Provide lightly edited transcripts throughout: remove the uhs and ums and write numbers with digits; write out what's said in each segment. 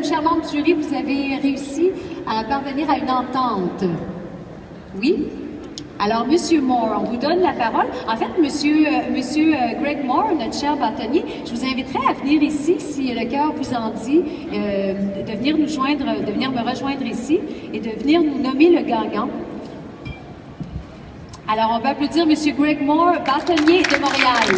comme chers membres du jury, vous avez réussi à parvenir à une entente. Oui? Alors, Monsieur Moore, on vous donne la parole. En fait, Monsieur Greg Moore, notre cher bâtonnier, je vous inviterai à venir ici, si le cœur vous en dit, de venir me rejoindre ici et de venir nous nommer le gagnant. Alors, on peut applaudir Monsieur Greg Moore, bâtonnier de Montréal.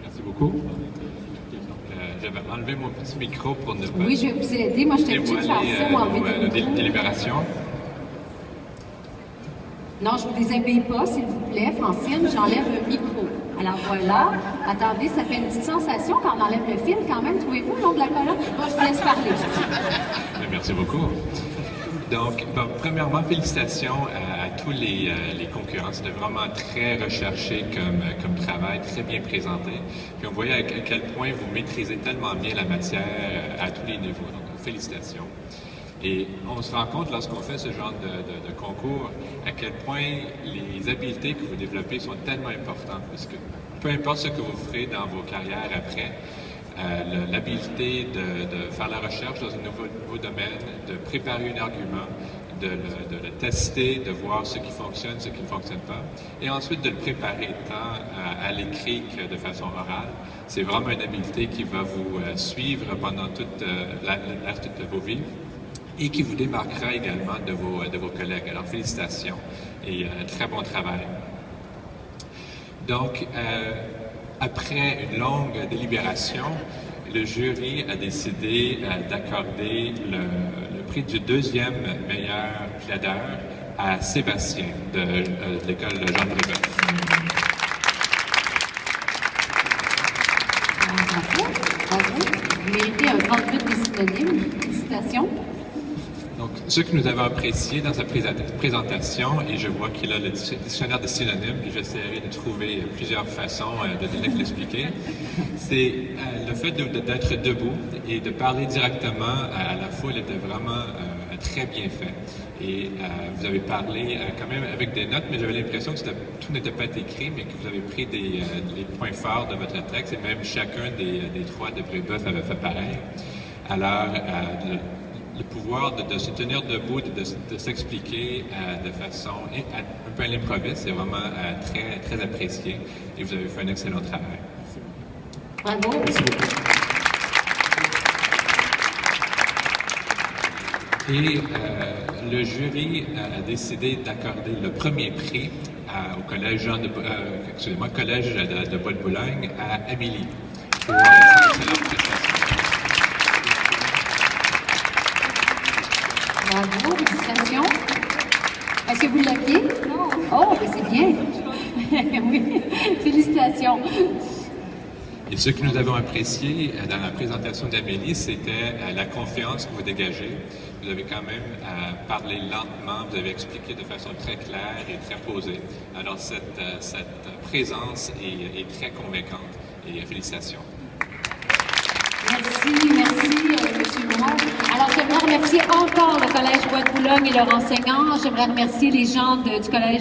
Merci beaucoup. J'avais enlevé mon petit micro pour ne pas... Oui, je vais vous aider. Moi, je t'ai obligée de faire ça, moi, enlever la délibération. Non, je ne vous déshabille pas, s'il vous plaît, Francine. J'enlève le micro. Alors voilà. Attendez, ça fait une petite sensation quand on enlève le fil quand même. Trouvez-vous le long de la colonne? Moi, je vous laisse parler. Merci beaucoup. Donc, premièrement, félicitations à tous les concurrents. C'était vraiment très recherché comme travail, très bien présenté. Puis on voyait à quel point vous maîtrisez tellement bien la matière à tous les niveaux. Donc, félicitations. Et on se rend compte lorsqu'on fait ce genre de concours à quel point les habiletés que vous développez sont tellement importantes. Parce que peu importe ce que vous ferez dans vos carrières après, l'habileté de faire la recherche dans un nouveau domaine, de préparer un argument, de le tester, de voir ce qui fonctionne, ce qui ne fonctionne pas, et ensuite de le préparer tant à l'écrit que de façon orale. C'est vraiment une habileté qui va vous suivre pendant toute vos vies et qui vous démarquera également de vos collègues. Alors, félicitations et très bon travail. Donc, après une longue délibération, le jury a décidé d'accorder le prix du deuxième meilleur plaideur à Sébastien de l'école Jean Brébeuf. Bravo. Vous méritez un grand prix des synonymes. Félicitations. Donc, ce que nous avons apprécié dans sa présentation, et je vois qu'il a le dictionnaire de synonymes, puis j'essaierai de trouver plusieurs façons de l'expliquer, c'est le fait d'être debout et de parler directement à la foule était vraiment très bien fait. Et vous avez parlé quand même avec des notes, mais j'avais l'impression que tout n'était pas écrit, mais que vous avez pris les points forts de votre texte, et même chacun des trois de Brébeuf avait fait pareil. Alors, le pouvoir de se tenir debout, de s'expliquer de façon un peu à l'improviste, c'est vraiment très, très apprécié et vous avez fait un excellent travail. Bravo. Merci beaucoup. Et le jury a décidé d'accorder le premier prix au collège collège de Bois-de-Boulogne à Amélie pour cette excellente prestation. Bravo, félicitations. Est-ce que vous l'aviez? Non. Oh, ben c'est bien. Oui, félicitations. Et ce que nous avons apprécié dans la présentation d'Amélie, c'était la confiance que vous dégagez. Vous avez quand même parlé lentement, vous avez expliqué de façon très claire et très posée. Alors cette présence est très convaincante et félicitations. Merci, M. Moore. Alors, j'aimerais remercier encore le Collège Bois-de-Boulogne et leurs enseignants. J'aimerais remercier les gens du Collège